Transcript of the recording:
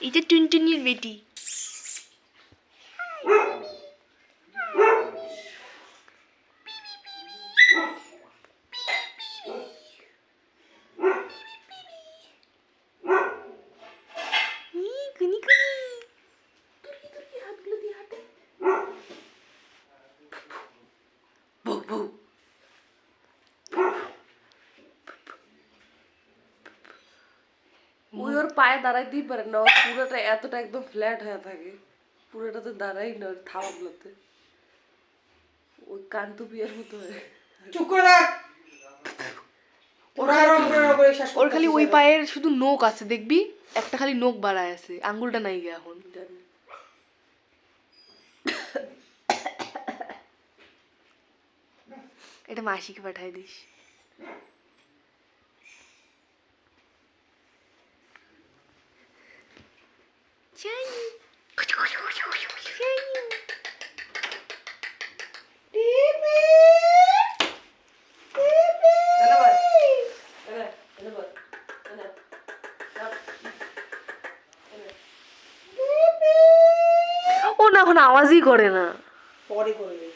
এই যে টুনটুনির বেটি। ওই ওর পায়ে দাঁড়াইতেই পারে না, ওর পুরোটা এতটা একদম ফ্ল্যাট হয়ে থাকে, পুরোটা তো দাঁড়াই না ওর থাবাগুলোতে, ওই কান্তু বিয়ের মতো হয়। চুপ করে থাক। ওর খালি ওই পায়ের শুধু নোক আছে, দেখবি একটা খালি নোক বাড়ায় আছে, আঙ্গুলটা নাই গে এখন। জানি। এটা মাসিকে পাঠাই দিস। ও না এখন আওয়াজই করে না। পরে করবে।